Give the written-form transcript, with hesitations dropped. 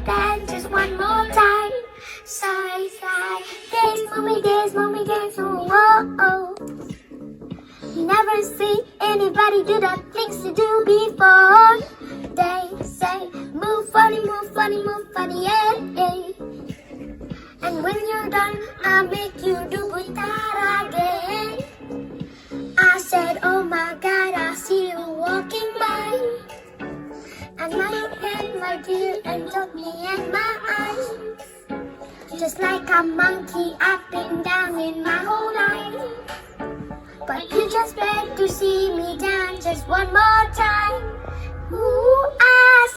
dance just one more time. Sigh, sigh, dance, oh, oh, oh. You never see anybody do the things you do before. They say, move funny, yeah, yeah. And when you're done, I'll make you do it again. I said, oh my God, I see you walking by. And my hand, my dear, and took me in my eyes. Just like a monkey, I've been down in my whole life. But you just beg to see me dance just one more time. Ooh.